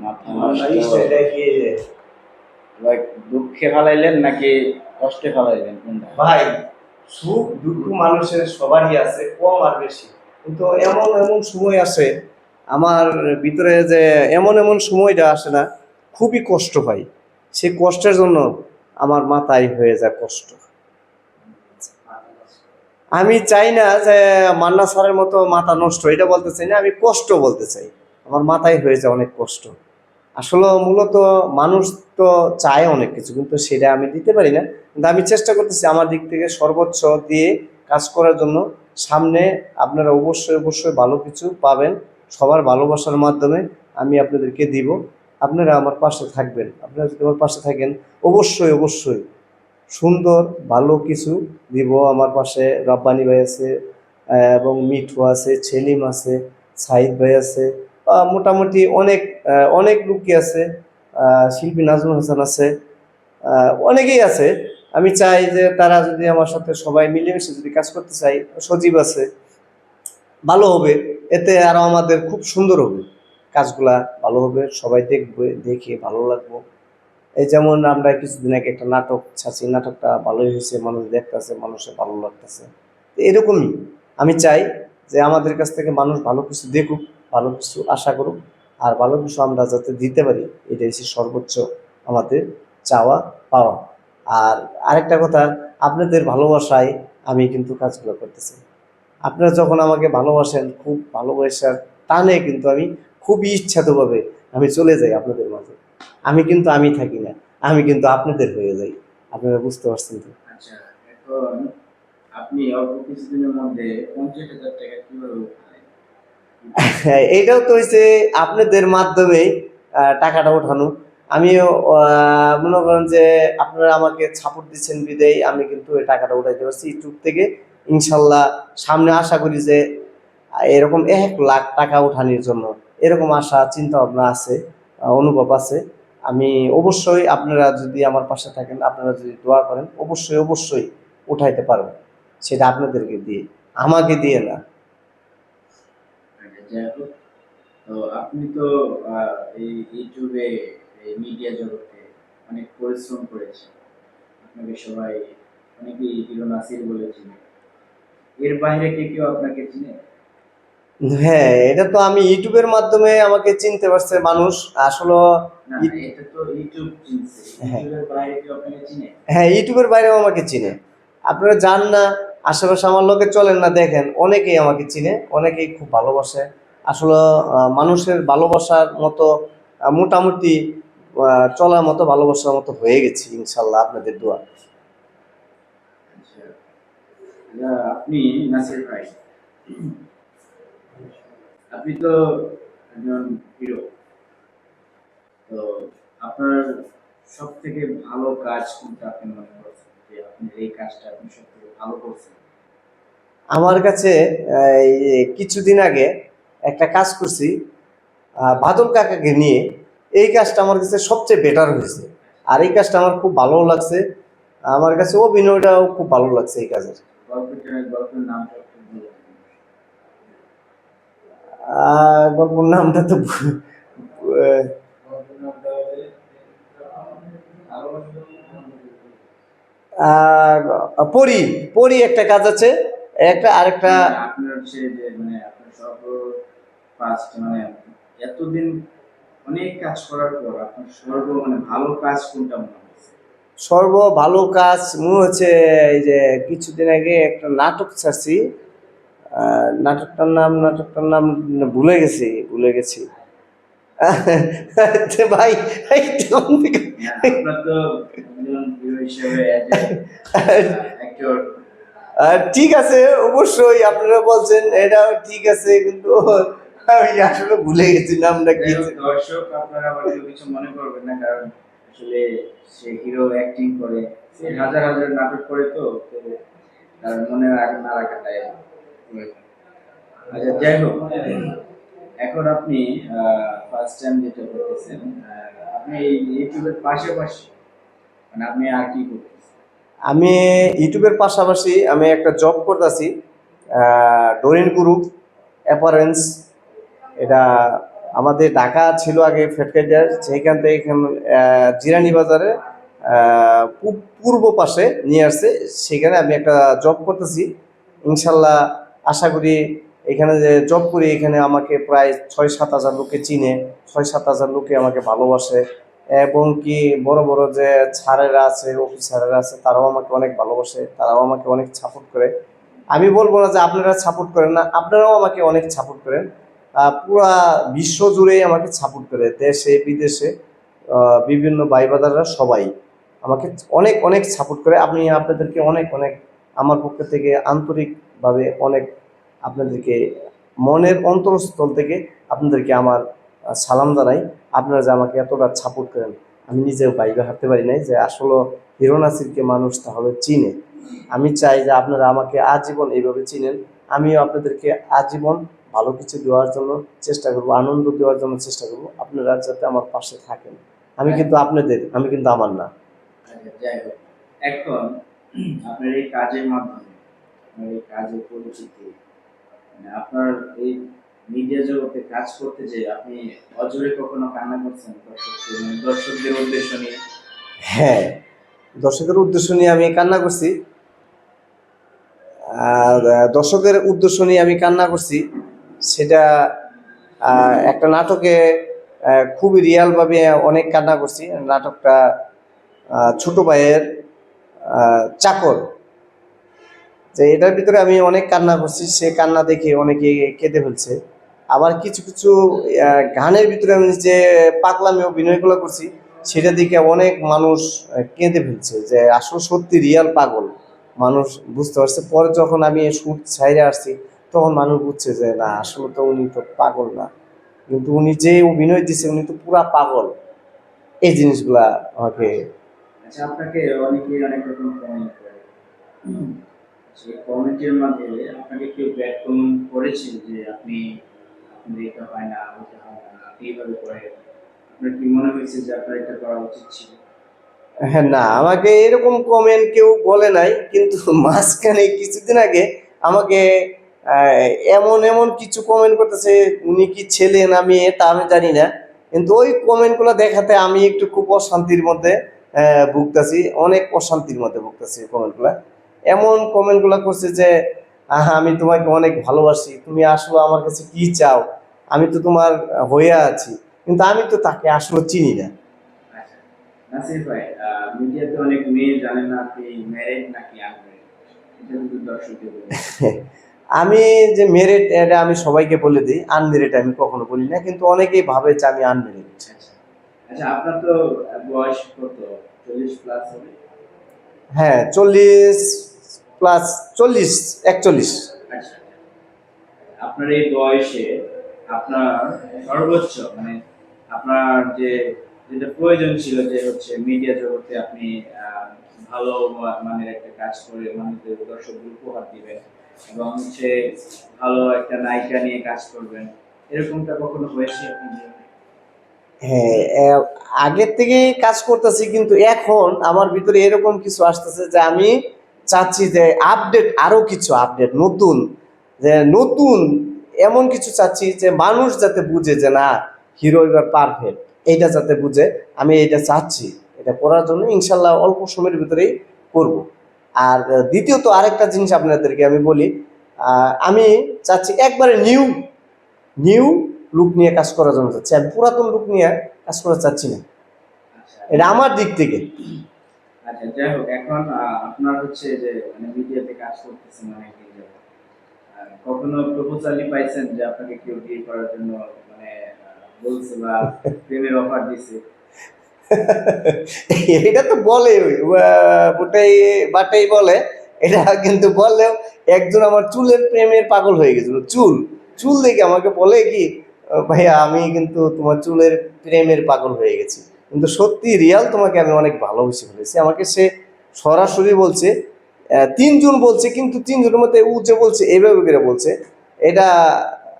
মাথা নষ্ট লাইক দুঃখে ফালাইলেন নাকি কষ্টে ফালাইলেন কোনটা? ভাই, সুখ দুঃখ মানুষের সবারই আছে, কম আর বেশি, কিন্তু এমন এমন সময় আসে আমার ভিতরে, যে এমন এমন সময়টা আসে না, খুবই কষ্ট পাই। সেই কষ্টের জন্য আমার মাথায় হয়ে যায় কষ্ট। আমি চাই না যে মান্না স্যারের মতো মাথা নষ্ট, এটা বলতে চাই না, আমি কষ্ট বলতে চাই। আমার মাথায় হয়ে যায় অনেক কষ্ট। আসলে মূলত মানুষ তো চায় অনেক কিছু, কিন্তু সেটা আমি দিতে পারি না। কিন্তু আমি চেষ্টা করতেছি আমার দিক থেকে সর্বোচ্চ দিয়ে কাজ করার জন্য। সামনে আপনারা অবশ্যই অবশ্যই ভালো কিছু পাবেন, সবার ভালোবাসার মাধ্যমে আমি আপনাদেরকে দিব। আপনারা আমার পাশে থাকবেন। আপনারা যদি আমার পাশে থাকেন, অবশ্যই অবশ্যই সুন্দর ভালো কিছু দিব। আমার পাশে রব্বানি ভাই আছে, এবং মিঠু আছে, সেলিম আছে, সাইদ ভাই আছে, মোটামুটি অনেক অনেক লোকই আছে, শিল্পী নাজমুল হাসান আছে, অনেকেই আছে। আমি চাই যে তারা যদি আমার সাথে সবাই মিলেমিশে যদি কাজ করতে চাই, সজীব আছে, ভালো হবে। এতে আরো আমাদের খুব সুন্দর হবে, কাজগুলা ভালো হবে, সবাই দেখবে, দেখে ভালো লাগবে। এই যেমন আমরা কিছুদিন আগে একটা নাটক ছাড়ছি, নাটকটা ভালোই হয়েছে, মানুষ দেখতেছে, মানুষের ভালো লাগতেছে। তো এরকমই আমি চাই যে আমাদের কাছ থেকে মানুষ ভালো কিছু দেখুক, ভালো কিছু আশা করুক, আর ভালো কিছু আমরা যাতে দিতে পারি, এটাই হচ্ছে সর্বোচ্চ আমাদের চাওয়া পাওয়া। আর আরেকটা কথা, আপনাদের ভালোবাসায় আমি কিন্তু কাজগুলো করতেছি। আপনারা যখন আমাকে ভালোবাসেন, খুব ভালোবাসার টানে কিন্তু আমি খুবই ইচ্ছাতভাবে আমি চলে যাই আপনাদের মাঝে। আমি কিন্তু আমি থাকি না, আমি কিন্তু আপনাদের হয়ে যাই। আপনারা বুঝতে পারছেন তো? আচ্ছা, এখন আপনি অল্প কিছুদিনের মধ্যে 50,000 টাকা কিভাবে উঠালেন? হ্যাঁ, এইটাও তো হয়েছে আপনাদের মাধ্যমে টাকাটা ওঠানো। আমিও মনে করেন যে আপনারা আমাকে সাপোর্ট দিচ্ছেন বিদেয় আমি কিন্তু এই টাকাটা উঠাইতে পারছি ইউটিউব থেকে। ইনশাল্লাহ সামনে আশা করি যে এরকম 1 লাখ টাকা উঠানোর জন্য এরকম আশা চিন্তা ভাবনা আছে, অনুভব আছে। আমি অবশ্যই, আপনারা যদি আমার পাশে থাকেন, আপনারা যদি দোয়া করেন, অবশ্যই অবশ্যই উঠাইতে পারবো। সেটা আপনাদেরকে দিয়ে, আমাকে দিয়ে না। আচ্ছা, যাই হোক, তো আপনি তো এই ইউটিউবে, এই মিডিয়া জগতে অনেক পরিশ্রম করেছেন। আপনাকে সবাই অনেকেই হিরো নাসির বলে চিনে। এর বাইরে কে কেউ আপনাকে চিনে? হ্যাঁ, এটা তো আমি ইউটিউবের মাধ্যমে আমাকে চিনতে পারছে মানুষ আসলে। না, এটা তো ইউটিউব চিনছে। হ্যাঁ, ইউটিউবের বাইরে কেউ আপনাকে চিনে? হ্যাঁ, ইউটিউবের বাইরেও আমাকে চিনে। আপনারা জান না, আশেপাশে আমার লোকে চলেন না, দেখেন অনেকেই আমাকে চিনে, অনেকেই খুব ভালোবাসে। আসলে মানুষের ভালোবাসার মতো মোটামুটি চলার মতো, ভালোবাসার মতো হয়ে গেছি ইনশাল্লাহ, আপনাদের দোয়া। আচ্ছা, আপনি নাসির ভাই, আপনি তো একজন হিরো। তো আপনার সব থেকে ভালো কাজ কোনটা আপনি মনে করছেন যে আপনি এই কাজটা আপনি সব থেকে ভালো করছেন? আমার কাছে এই কিছুদিন আগে একটা কাজ করছি বাদল কাকাকে নিয়ে। এই কাজটা আমার কাছে সবচেয়ে বেটার হয়েছে, আর এই কাজটা আমার খুব ভালো লাগছে। আমার কাছে অভিনয়টাও খুব ভালো লাগছে এই কাজের। গল্পের নামটা একটু বলুন। গল্পের নামটা তো আহ, আর পরি, পরি একটা কাজ আছে, একটা আরেকটা। মানে আপনার হচ্ছে যে মানে আপনার সর্ব ফার্স্ট মানে এতদিন অনেক কাজ করার পর আপনার সর্ব মানে ভালো কাজ কোনটা মনে হচ্ছে? সর্ব ভালো কাজ মনে হচ্ছে এই যে কিছুদিন আগে একটা নাটক ছাড়ছি। নাটকটার নাম ভুলে গেছি, ভুলে গেছি। আচ্ছা ভাই, এই না, আপনার তো একজন হিরো হিসেবে অ্যাক্টর। ঠিক আছে, অবশ্যই আপনারা বলছেন এটা ঠিক আছে, কিন্তু আমি আসলে ভুলে গেছি নামটা কি। দর্শক আপনারা হয়তো কিছু মনে করবেন না, কারণ আসলে সে হিরো অ্যাক্টিং করে, সে হাজার হাজার নাটক করে, তো তো তার মনে না রাখাটাই প্রয়োজন। আচ্ছা, যাই হোক, এখন আপনি ফার্স্ট টাইম যেটা করতেছেন, আপনি এই ইউটিউবের পাশাপাশি মানে আপনি আর কি করতেছেন? আমি ইউটিউবের পাশাপাশি আমি একটা জব করতেছি, ডোরিন গ্রুপ অ্যাপারেন্স। এটা আমাদের ঢাকা ছিল আগে ফ্যাক্টরিটা, সেইখান থেকে এখানে জিরানি বাজারে পূর্ব পাশে নিয়ে আসছে। সেখানে আমি একটা জব করতেছি। ইনশাল্লাহ আশা করি এখানে যে জব করি, এখানে আমাকে প্রায় 6-7 হাজার লোকে চিনে, 6-7 হাজার লোকে আমাকে ভালোবাসে। এবং কি বড় বড় যে স্যারেরা আছে, অফিসারেরা আছে, তারাও আমাকে অনেক ভালোবাসে, তারাও আমাকে অনেক সাপোর্ট করে। আমি বলবো না যে আপনারা সাপোর্ট করেন না, আপনারাও আমাকে অনেক সাপোর্ট করেন। পুরা বিশ্ব জুড়েই আমাকে সাপোর্ট করে, দেশে বিদেশে বিভিন্ন ভাই ব্রাদাররা সবাই আমাকে অনেক অনেক সাপোর্ট করে। আমি আপনাদেরকে অনেক অনেক আমার পক্ষ থেকে আন্তরিকভাবে অনেক আপনাদেরকে মনের অন্তরস্থল থেকে আপনাদেরকে আমার সালাম জানাই। আপনারা যে আমাকে এতটা সাপোর্ট করেন, আমি নিজেও বাইরে হাঁটতে পারি নাই যে আসলে হিরো নাসিরকে মানুষ তাহলে চিনে। আমি চাই যে আপনারা আমাকে আজীবন এইভাবে চিনেন। আমিও আপনাদেরকে আজীবন ভালো কিছু দেওয়ার জন্য চেষ্টা করব, আনন্দ দেওয়ার জন্য চেষ্টা করব। আপনারা যাতে আমার পাশে থাকেন। আমি কিন্তু আপনাদের, আমি কিন্তু আমার না। আচ্ছা, যাই হোক, এখন আপনার এই কাজের মাধ্যমে, আপনার এই কাজের পরিচিতি, মানে আপনার এই মিডিয়া জগতে কাজ করতে যে আপনি অজরে কখনো কান্না করছেন দর্শকদের উদ্দেশ্য নিয়ে? হ্যাঁ, দর্শকের উদ্দেশ্য নিয়ে আমি কান্না করছি। আর দর্শকের উদ্দেশ্য নিয়ে আমি কান্না করছি, সেটা একটা নাটকে খুবই রিয়ালভাবে অনেক কান্না করছি। নাটকটা ছোট ভাইয়ের চাকর, যে এটার ভিতরে আমি অনেক কান্না করছি। সে কান্না দেখে অনেকে কেঁদে ফেলছে। আবার কিছু কিছু গানের ভিতরে আমি যে পাগলামি অভিনয়গুলো করছি, সেটা দেখে অনেক মানুষ কেঁদে ফেলছে, যে আসলে সত্যি রিয়াল পাগল। মানুষ বুঝতে পারছে। পরে যখন আমি শুট ছাইরে আসছি, তখন মানুষ বুঝছে যে না, আসলে তো উনি তো পাগল না, কিন্তু উনি যে অভিনয় দিচ্ছে উনি তো পুরা পাগল। এই জিনিসগুলা আমাকে আচ্ছা, আপনাকে অনেকে অনেক রকম কমেন্ট করে, সেই কমেন্টের মাধ্যমে আপনাকে কেউ ব্যাড কমেন্ট করেছে যে আপনি আপনার এটা হয় না, ওটা হয় না, আপনি এইভাবে করেন, আপনার কি মনে হয়েছে যে আপনার এটা করা উচিত ছিল? হ্যাঁ, না, আমাকে এরকম কমেন্ট কেউ বলে নাই, কিন্তু মাঝখানে কিছুদিন আগে আমাকে আহ, এমন এমন কিছু কমেন্ট করতেছে। উনি কি ছেলে না মেয়ে তা আমি জানি না, কিন্তু ওই কমেন্টগুলো দেখাতে আমি একটু খুব অশান্তির মধ্যে ভুগতেছি, অনেক অশান্তির মধ্যে ভুগতেছি। কমেন্টগুলা এমন কমেন্টগুলো করছে যে আমি তোমাকে অনেক ভালোবাসি, তুমি আসলে আমার কাছে কি চাও, আমি তো তোমার হয়ে আছি, কিন্তু আমি তো তাকে আসলে চিনি না। আচ্ছা, নাসির ভাই, মিডিয়াতে অনেক মেয়ে জানে না আপনি ম্যারেড নাকি আনম্যারেড, এটা কিন্তু দর্শকদের বলে। আমি যে মেরিট এটা আমি সবাইকে বলে দিই, আনমেরিট আমি কখনো বলি না, কিন্তু অনেকেই ভাবে যে আমি আনমেরিট। আচ্ছা, আচ্ছা, আপনার তো বয়স কত, 40+ হবে? হ্যাঁ, 40+, 40, 41। আচ্ছা, আপনার এই বয়সে আপনার সর্বোচ্চ মানে আপনার যে যেটা প্রয়োজন ছিল যে হচ্ছে মিডিয়া জগতে আপনি আহ, ভালো মানের একটা কাজ করে মানুষদের দর্শকদের উপহার দিবেন এবং হচ্ছে ভালো একটা নায়িকা নিয়ে কাজ করবেন, এরকমটা কখনো হয়েছে আপনি জীবনে? হ্যাঁ, আগের থেকে কাজ করতেছি, কিন্তু এখন আমার ভিতরে এরকম কিছু আসতেছে যে আমি চাচ্ছি যে আপডেট, আরো কিছু আপডেট, নতুন, যে নতুন এমন কিছু চাচ্ছি যে মানুষ যাতে বুঝে যে না, হিরো এবার পারফেক্ট, এইটা যাতে বুঝে। আমি এটা চাচ্ছি, এটা করার জন্য ইনশাল্লাহ অল্প সময়ের ভিতরেই করব। আর দ্বিতীয়ত আরেকটা জিনিস আপনাদেরকে আমি বলি, আমি চাচ্ছি একবারে নিউ নিউ লুক নিয়ে কাজ করার জন্য চাচ্ছি, আমি পুরাতন লুক নিয়ে কাজ করতে চাচ্ছি না। আচ্ছা, এটা আমার দিক থেকে। আচ্ছা, যাই হোক, এখন আপনার হচ্ছে যে মানে মিডিয়াতে কাজ করতেছেন অনেকদিন যাবত, কখনো প্রপোজালি পাইছেন যে আপনাকে কেউ বিয়ে করার জন্য মানে বলছে বা প্রেমের অফার দিছে? এটা তো বলে ওটাই বাটাই বলে, এটা কিন্তু বললেও একজন আমার চুলের প্রেমের পাগল হয়ে গেছিল। চুল চুল দেখে আমাকে বলে কি, ভাইয়া আমি কিন্তু তোমার চুলের প্রেমের পাগল হয়ে গেছি, কিন্তু সত্যি রিয়াল তোমাকে আমি অনেক ভালোবেসে ফেলেছি। আমাকে সে সরাসরি বলছে। 3 জন বলছে, কিন্তু 3 জনের মধ্যে ও যে বলছে এইভাবে করে বলছে, এটা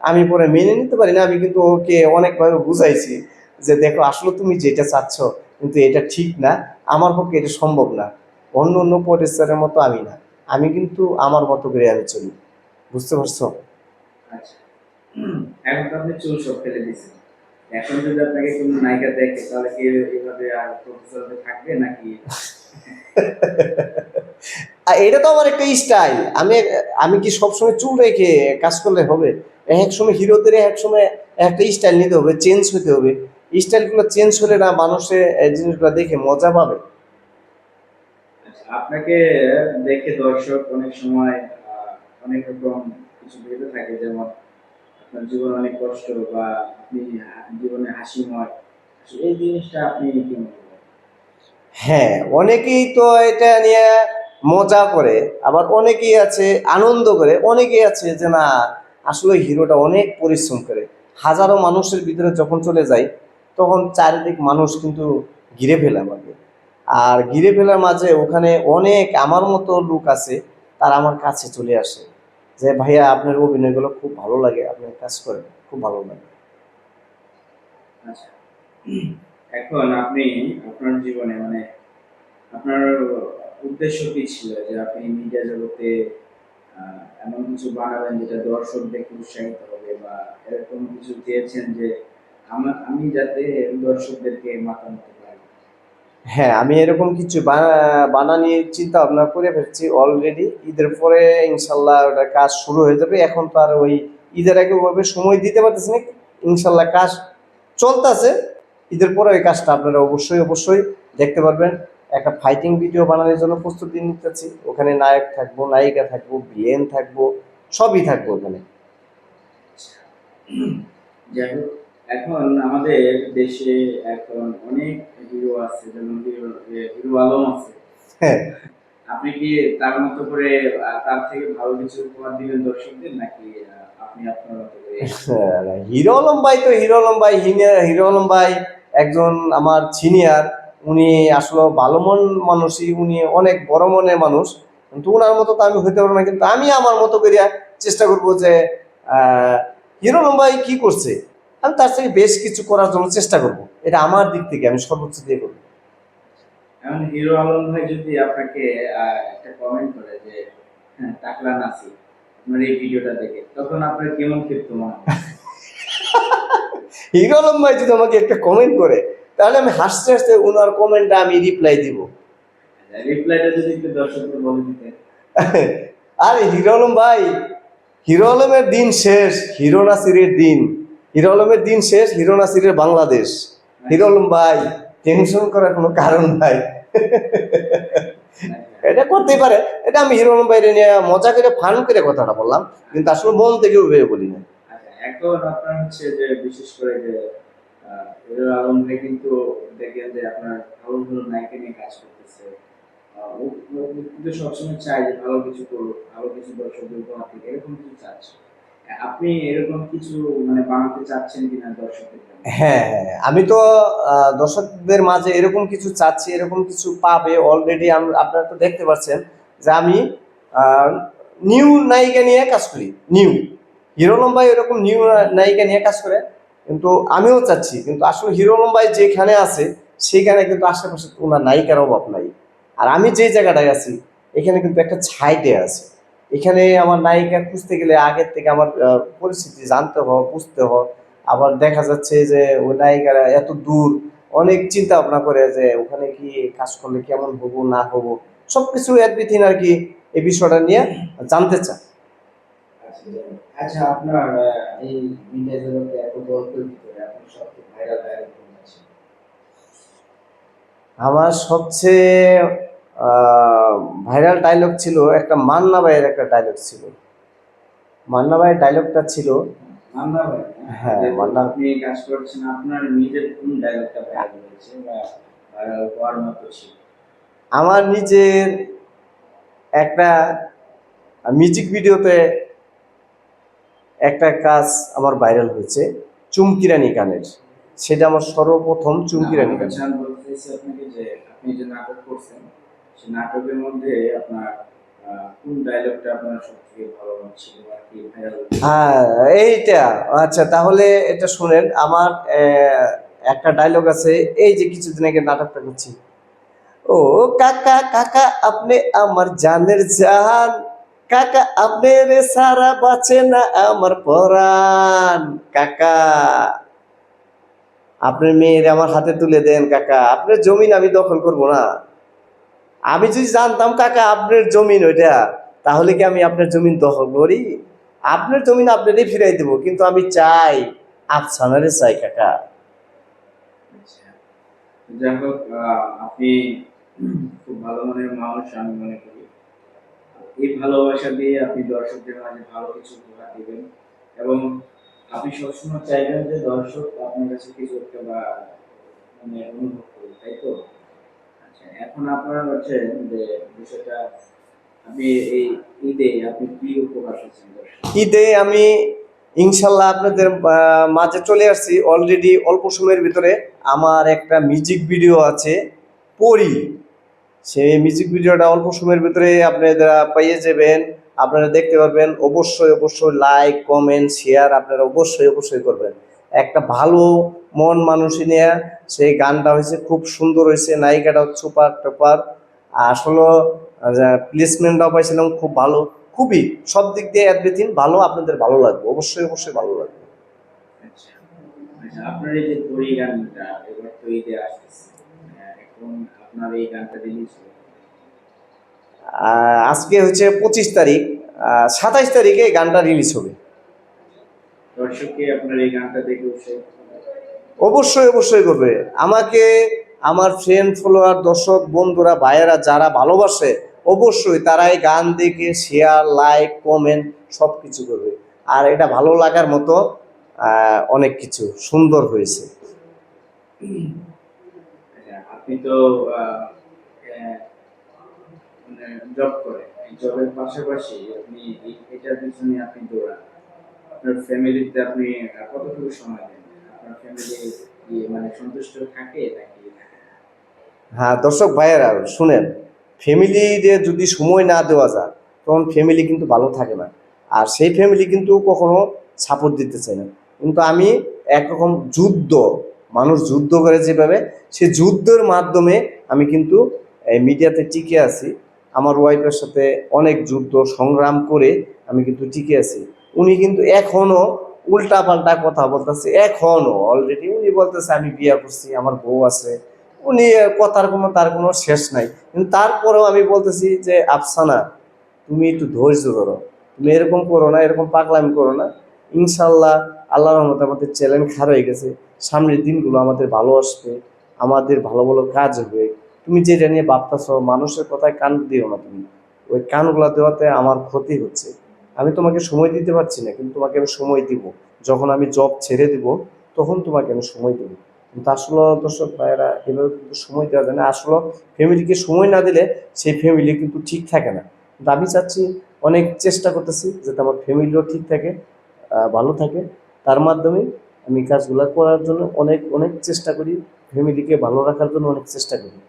আমি পরে মেনে নিতে পারি না। আমি কিন্তু ওকে অনেকভাবে বুঝাইছি যে দেখো, আসলে তুমি যেটা চাচ্ছ কিন্তু এটা ঠিক না, আমার পক্ষে এটা সম্ভব না। অন্য অন্য প্রডিউসারের মতো আমি না, আমি কিন্তু আমার মতো করে আমি চলি। বুঝতে পারছো? আচ্ছা, এখন তো আপনি চুল সব ফেলে দিয়েছেন, এখন যদি আপনাকে কোনো নায়িকা দেখে তাহলে কি এইভাবে আর প্রফেসর থাকবে নাকি? আর এটা তো আমার একটা স্টাইল। আমি আমি কি সবসময় চুল রেখে কাজ করলে হবে? এক সময় হিরোদের এক সময় একটা স্টাইল নিতে হবে, চেঞ্জ হতে হবে। স্টাইলগুলো চেঞ্জ হলে না মানুষে এই জিনিসগুলো দেখে মজা পাবে। আচ্ছা, আপনাকে দেখে দর্শক অনেক সময় অনেক রকম কিছু ভেবে থাকে, যেমন আপনার জীবন অনেক কষ্ট বা আপনি জীবনে হাসিময়। আসলে এই জিনিসটা আপনি কি মনে করেন? হ্যাঁ, অনেকেই তো এটা নিয়ে মজা করে, আবার অনেকেই আছে আনন্দ করে, অনেকেই আছে যে না আসলে হিরোটা অনেক পরিশ্রম করে। হাজারো মানুষের ভিতরে যখন চলে যায় তখন চারিদিক মানুষ কিন্তু ঘিরে ফেলে আমাকে। আর ঘিরে ফেলার মাঝে ওখানে অনেক আমার মতো লোক আছে, তারা আমার কাছে চলে আসে যে ভাইয়া আপনার অভিনয়গুলো খুব ভালো লাগে, আপনার কাজ করেন খুব ভালো লাগে। আচ্ছা, এখন আপনি আপনার জীবনে মানে আপনার উদ্দেশ্য কি ছিল যে আপনি মিডিয়া জগতে এমন কিছু বানাবেন যেটা দর্শক দেখে উৎসাহিত হবে, বা এরকম কিছু চেয়েছেন যে আমি যাতে দর্শকদেরকে মাতাতে পারি? হ্যাঁ, আমি এরকম কিছু বানানির চিন্তা ভাবনা করে ফেলছি অলরেডি। ঈদের পরে ইনশাল্লাহ ওটার কাজ শুরু হয়ে যাবে। এখন তো আর ওই ঈদের আগে ওভাবে সময় দিতে পারতেছি না। ইনশাল্লাহ কাজ চলতেছে। ঈদের পরে ওই কাজটা আপনারা অবশ্যই অবশ্যই দেখতে পারবেন। একটা ফাইটিং ভিডিও বানানোর জন্য প্রস্তুতি নিতেছি। ওখানে নায়ক থাকবো, নায়িকা থাকবো, ভিলেন থাকবো, সবই থাকবো ওখানে। যাই হোক, এখন আমাদের দেশে এখন অনেক হিরো আছে, যেমন হিরো আলম আছে। হ্যাঁ, আপনি কি তার মতো করে তার থেকে ভালো কিছু উপহার দিবেন দর্শকদের, নাকি আপনি আপনার মতো করে? হিরো আলম ভাই তো হিরো আলম ভাই, হিরো আলম ভাই একজন আমার সিনিয়র। উনি আসলে ভালো মন মানুষই, উনি অনেক বড় মনের মানুষ। কিন্তু ওনার মতো তো আমি হইতে পারবো না, কিন্তু আমি আমার মতো করে চেষ্টা করবো যে আহ, হিরো আলম ভাই কি করছে আমি তার থেকে বেশ কিছু করার জন্য চেষ্টা করব। এটা আমার দিক থেকে আমি সর্বোচ্চ দিয়ে করবো। এমন হিরো আলম ভাই যদি আপনাকে একটা কমেন্ট করে যে হ্যাঁ টাকলা নাসি আপনার এই ভিডিওটা দেখে, তখন আপনার কেমন ক্ষিপ্ত মনে হবে? হিরো আলম ভাই যদি আমাকে একটা কমেন্ট করে তাহলে আমি হাসতে হাসতে ওনার কমেন্টটা আমি রিপ্লাই দিব। রিপ্লাইটা যদি একটু দর্শকদের বলে দিতেন। আরে হিরো আলম ভাই, হিরো আলমের দিন শেষ, হিরো নাসিরের দিন। হিরো আলমের দিন শেষ, হিরো নাসিরের বাংলাদেশ। হিরো আলম ভাই, টেনশন করার কোনো কারণ নাই। এটা করতেই পারে। এটা আমি হিরো আলম ভাইরে নিয়ে মজা করে ফান করে কথাটা বললাম, কিন্তু আসলে মন থেকে ভেবে বলি না। আচ্ছা, এখন আপনার হচ্ছে যে বিশেষ করে যে হিরো আলম ভাই কিন্তু দেখেন যে আপনার ভালো ভালো নায়িকা নিয়ে কাজ করতেছে। ও কিন্তু সবসময় চায় যে ভালো কিছু করুক, ভালো কিছু দর্শকদের উপহার দিক, এরকম কিছু চাচ্ছে। আপনি এরকম কিছু মানে বানাতে চাচ্ছেন কিনা দর্শকদের জন্য? হ্যাঁ, হ্যাঁ, আমি তো দর্শকদের মাঝে এরকম কিছু চাচ্ছি, এরকম কিছু পাবে অলরেডি। আপনারা তো দেখতে পাচ্ছেন যে আমি নিউ নায়িকা নিয়ে কাজ করি। নিউ হিরো আলম ভাই এরকম নিউ নায়িকা নিয়ে কাজ করে, কিন্তু আমিও চাচ্ছি। কিন্তু আসলে হিরো আলম ভাই যেখানে আছে সেখানে কিন্তু আশেপাশে ওনার নায়িকার অভাব নাই। আর আমি যে জায়গাটায় আছি এখানে কিন্তু একটা ছাইটে আছে। এখানে আমার নায়িকা খুঁজতে গেলে আগের থেকে আমার পরিস্থিতি জানতে হয়, বুঝতে হয়। আবার দেখা যাচ্ছে যে ওই নায়িকারা এত দূর, অনেক চিন্তা ভাবনা করে যে ওখানে কি কাজ করলে কেমন হবো না হবো, সবকিছু এভরিথিং আর কি এই বিষয়টা নিয়ে জানতে চায়। আচ্ছা, আচ্ছা, আপনার এই মিডিয়া জগতে এত গল্পের ভিতরে আপনার সবচেয়ে ভাইরাল ডায়লগ কোনটা আছে? আমার সবচেয়ে ভাইরাল ডায়লগ ছিল একটা মান্না ভাইয়ের একটা ডায়লগ ছিল। মান্না ভাইয়ের ডায়লগটা ছিল, মান্না ভাই, হ্যাঁ যেহেতু মান্না, আপনি কাজ করছেন, আপনার নিজের কোন ডায়লগটা ভাইরাল হয়েছে বা ভাইরাল হওয়ার মতো ছিল? আমার নিজের একটা মিউজিক ভিডিওতে একটা কাজ আমার ভাইরাল হয়েছে, চুমকিরানি গানের। সেটা আমার সর্বপ্রথম না, চুমকিরানি আমার গান। কাছে আমি বলতে চাইছি আপনাকে যে আপনি যে নাটক করছেন, সেই নাটকের মধ্যে আপনার কোন ডায়লগটা আপনার সবথেকে ভালো লাগছিল বা কি ভাইরাল হয়েছিল? হ্যাঁ, এইটা আচ্ছা, তাহলে এটা শুনেন। আমার একটা ডায়লগ আছে, এই যে কিছুদিন আগে নাটকটা করছি, ও কাকা কাকা আপনি আমার জানের জান, কাকা আপনি রে সারা বাঁচে না আমার পরাণ কাকা। আপনার মেয়ের আমার হাতে তুলে দেন কাকা, আপনার জমিন আমি দখল করব না। আমি যদি জানতাম কাকা আপনার জমিন ওইটা, তাহলে কি আমি আপনার জমিন দখল করি? আপনার জমিন আপনারই ফিরাই দেবো, কিন্তু আমি চাই আফসানারে চাই কাকা। আচ্ছা, যাই হোক, আপনি খুব ভালো মনের মানুষ আমি মনে করি। এই ভালোবাসা দিয়ে আপনি দর্শকদের মাঝে ভালো কিছু উপহার দিবেন, এবং আপনি সবসময় চাইবেন যে দর্শক আপনার কাছে কিছু একটা বা মানে অনুভব করুক, তাই তো? আচ্ছা, এখন আপনার হচ্ছে যে বিষয়টা, আপনি এই ঈদে আপনি কি উপহার দিচ্ছেন দর্শক? ঈদে আমি ইনশাল্লাহ আপনাদের মাঝে চলে আসছি অলরেডি। অল্প সময়ের ভিতরে আমার একটা মিউজিক ভিডিও আছে, পরি। সেই মিউজিক ভিডিওটা অল্প সময়ের ভিতরে আপনারা পেয়ে যাবেন, আপনারা দেখতে পারবেন। অবশ্যই অবশ্যই লাইক কমেন্ট শেয়ার আপনারা অবশ্যই অবশ্যই করবেন। একটা ভালো মন মানুষই নিয়ে সেই গানটা হয়েছে, খুব সুন্দর হয়েছে, নায়িকাটা সুপার টপার। আসলে প্লেসমেন্টটাও পাইছিলাম খুব ভালো, খুবই সব দিক দিয়ে এভরিথিং ভালো। আপনাদের ভালো লাগবে, অবশ্যই অবশ্যই ভালো লাগবে। আচ্ছা, আচ্ছা, আপনার এই যে পরি গানটা এবার তো ঈদে আসতেছে, এখন আপনার এই গানটা রিলিজ হবে, আজকে হচ্ছে 25 তারিখ, 27 তারিখে এই গানটা রিলিজ হবে। দর্শককে আপনার এই গানটা দেখে উৎসাহিত করবে। অবশ্যই অবশ্যই করবে আমাকে। আমার ফ্রেন্ড ফলোয়ার দর্শক বন্ধুরা ভাইয়েরা যারা ভালোবাসে, অবশ্যই তারা এই গান দেখে শেয়ার লাইক কমেন্ট সব কিছু করবে। আর এটা ভালো লাগার মতো অনেক কিছু সুন্দর হয়েছে। আচ্ছা, আপনি তো আহ, আহ, মানে জব করেন, এই জবের পাশাপাশি আপনি এটার পিছনে আপনি দৌড়ান, আপনার ফ্যামিলিতে আপনি কতটুকু সময় দেন? আপনার ফ্যামিলি কি মানে সন্তুষ্ট থাকে নাকি থাকে না? হ্যাঁ দর্শক ভাইয়েরা শুনেন, ফ্যামিলিরে যদি সময় না দেওয়া যায় তখন ফ্যামিলি কিন্তু ভালো থাকে না। আর সেই ফ্যামিলি কিন্তু কখনো সাপোর্ট দিতে চায় না। কিন্তু আমি একরকম যুদ্ধ, মানুষ যুদ্ধ করে যেভাবে, সেই যুদ্ধের মাধ্যমে আমি কিন্তু এই মিডিয়াতে টিকে আছি। আমার ওয়াইফের সাথে অনেক যুদ্ধ সংগ্রাম করে আমি কিন্তু টিকে আছি। উনি কিন্তু এখনো উল্টা পাল্টা কথা বলতেছে, এখনো অলরেডি উনি বলতেছে আমি বিয়ে করছি, আমার বউ আছে। উনি কথার কোনো তার কোনো শেষ নাই। কিন্তু তারপরেও আমি বলতেছি যে আফসানা, তুমি একটু ধৈর্য ধরো, তুমি এরকম করো না, এরকম পাগলামি করো না। ইনশাল্লাহ আল্লাহর রহমতে আমাদের চ্যালেঞ্জ খারাপ হয়ে গেছে, সামনের দিনগুলো আমাদের ভালো আসবে, আমাদের ভালো ভালো কাজ হবে। তুমি যেটা নিয়ে ভাবতেছ, মানুষের কথায় কান দিও না তুমি, ওই কানগুলা দেওয়াতে আমার ক্ষতি হচ্ছে। আমি তোমাকে সময় দিতে পারছি না, কিন্তু তোমাকে আমি সময় দিব। যখন আমি জব ছেড়ে দিব তখন তোমাকে আমি সময় দেবো। কিন্তু আসলে দর্শক ভাইয়েরা এভাবে কিন্তু সময় দেওয়া যায় না। আসলে ফ্যামিলিকে সময় না দিলে সেই ফ্যামিলি কিন্তু ঠিক থাকে না। কিন্তু আমি চাচ্ছি, অনেক চেষ্টা করতেছি যাতে আমার ফ্যামিলিও ঠিক থাকে, ভালো থাকে। তার মাধ্যমে আমি কাজগুলো করার জন্য অনেক অনেক চেষ্টা করি, ফ্যামিলিকে ভালো রাখার জন্য অনেক চেষ্টা করি।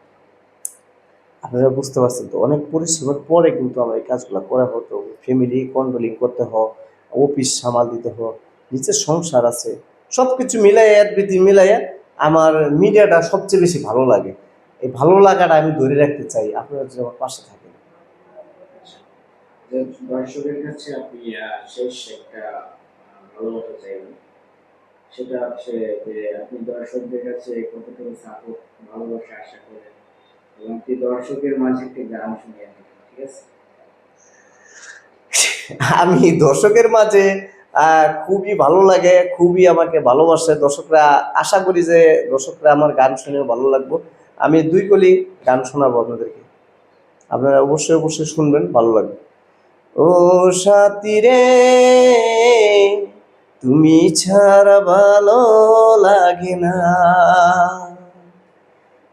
আপনারা বুঝতে পারছেন তো, অনেক পরিশ্রমের পরে কিন্তু আমার এই কাজগুলো করা হতো। ফ্যামিলি কন্ট্রোলিং করতে হয়, অফিস সামাল দিতে হয়, নিচের সংসার আছে, সব কিছু মিলাইয়া এডবিটি মিলাইয়া আমার মিডিয়াটা সবচেয়ে বেশি ভালো লাগে। এই ভালো লাগাটা আমি ধরে রাখতে চাই, আপনারা যদি আমার পাশে থাকেন। আচ্ছা, যে দর্শকের কাছে আপনি শেষ একটা ভালোবাসা চাইবেন, সেটা হচ্ছে যে আপনি দর্শকদের কাছে কতটুকু সাপোর্ট ভালোবাসা আশা করেন, এবং কি দর্শকের মাঝে একটি গান শুনিয়ে দেবেন, ঠিক আছে? আমি দর্শকের মাঝে খুবই ভালো লাগে, খুবই আমাকে ভালোবাসে দর্শকরা। আশা করি যে দর্শকরা আমার গান শুনে ভালো লাগবে। আমি দুই কলি গান শোনাবো আপনাদেরকে, আপনারা অবশ্যই অবশ্যই শুনবেন, ভালো লাগবে। ও সাথী রে, তুমি ছাড়া ভালো লাগে না।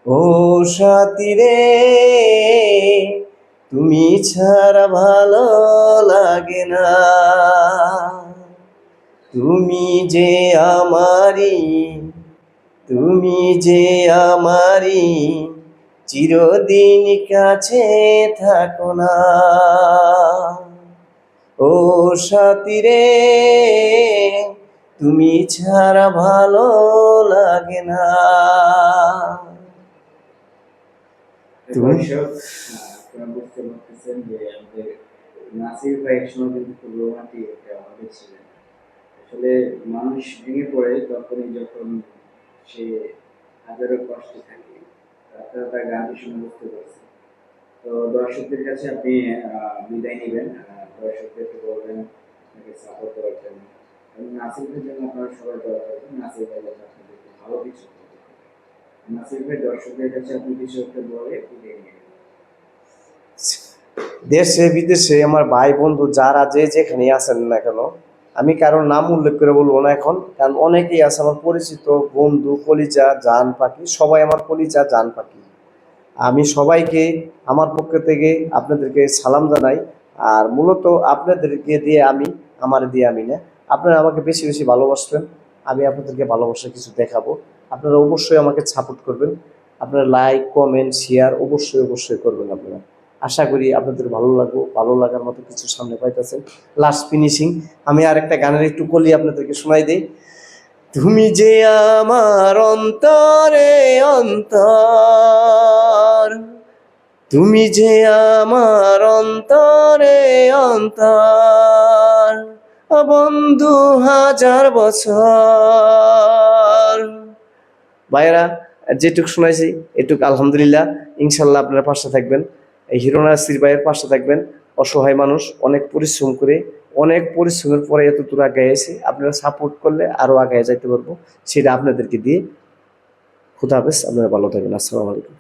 ও সাথী রে, তুমি ছাড়া ভালো লাগে না। তুমি যে আমারি, তুমি যে আমারি, চিরদিন কাছে থাকো না। ও সাথী রে, তুমি ছাড়া ভালো লাগে না। তুমি দর্শক, আপনারা বুঝতে পারতেছেন যে আমাদের নাসির ভাই একসময় কিন্তু খুব রোমান্টিক একটা ভাবে ছিলেন। আসলে মানুষ ভেঙে পড়ে তখনই যখন সে হাজারো কষ্টে থাকে। আপনারা তার গানটি শুনে বুঝতে পারছেন। তো দর্শকদের কাছে আপনি বিদায় নেবেন, দর্শকদেরকে বলবেন আপনাকে সাপোর্ট করার জন্য, এবং নাসির ভাইয়ের জন্য আপনারা সবাই দোয়া করবেন। নাসির ভাই যাতে আপনাদেরকে ভালো কিছু করতে পারে। নাসির ভাই, দর্শকদের কাছে আপনি কিছু একটা বলে বিদায় নেবেন। দেশে বিদেশে আমার ভাই বন্ধু যারা যে যেখানে আছেন না কেন, আমি কারোর নাম উল্লেখ করে বলবো না এখন, কারণ অনেকেই আছে আমার পরিচিত বন্ধু, কলিজা জান পাখি, সবাই আমার কলিজা জান পাখি। আমি সবাইকে আমার পক্ষ থেকে আপনাদেরকে সালাম জানাই। আর মূলত আপনাদেরকে দিয়ে আমি, আমার দিয়ে আমি না, আপনারা আমাকে বেশি বেশি ভালোবাসবেন, আমি আপনাদেরকে ভালোবাসা কিছু দেখাবো। আপনারা অবশ্যই আমাকে সাপোর্ট করবেন, আপনারা লাইক কমেন্ট শেয়ার অবশ্যই অবশ্যই করবেন। আপনারা আশা করি আপনাদের ভালো লাগবে, ভালো লাগার মতো কিছু সামনে পাইতেছেন। লাস্ট ফিনিশিং আমি আরেকটা গানের একটু কলি আপনাদেরকে শোনাই দিই। তুমি যে আমার অন্তরে অন্তর, তুমি যে আমার অন্তরে অন্তর, ও বন্ধু হাজার বছর। ভাইয়েরা, যেটুক শোনাইছি এটুক আলহামদুলিল্লাহ। ইনশাল্লাহ আপনারা পাশে থাকবেন, এই হিরো নাসির ভাইয়ের পাশে থাকবেন। অসহায় মানুষ, অনেক পরিশ্রম করে, অনেক পরিশ্রমের পরে এত দূর আগে এসে আপনারা সাপোর্ট করলে আরো আগে যাইতে পারবো, সেটা আপনাদেরকে দিয়ে। খুদা হাফেজ, আপনারা ভালো থাকবেন। আসসালামু আলাইকুম।